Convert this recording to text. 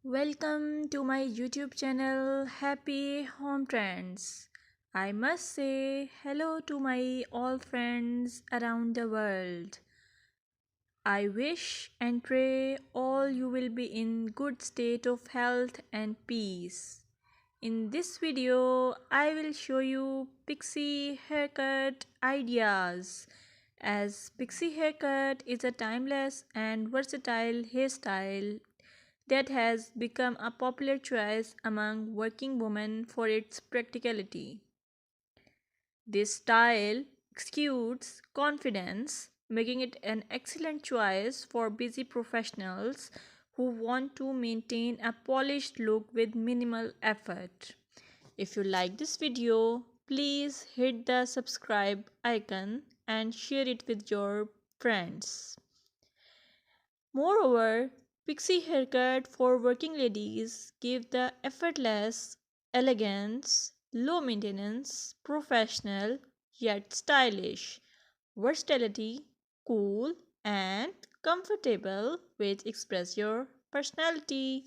Welcome to my YouTube channel Happy Home Trends. I must say hello to my all friends around the world. I wish and pray all you will be in good state of health and peace. In this video, I will show you pixie haircut ideas. As pixie haircut is a timeless and versatile hairstyle that has become a popular choice among working women for its practicality. This style exudes confidence, making it an excellent choice for busy professionals who want to maintain a polished look with minimal effort. If you like this video, please hit the subscribe icon and share it with your friends. Moreover, pixie haircut for working ladies give the effortless elegance, low maintenance, professional yet stylish, versatility, cool and comfortable which express your personality.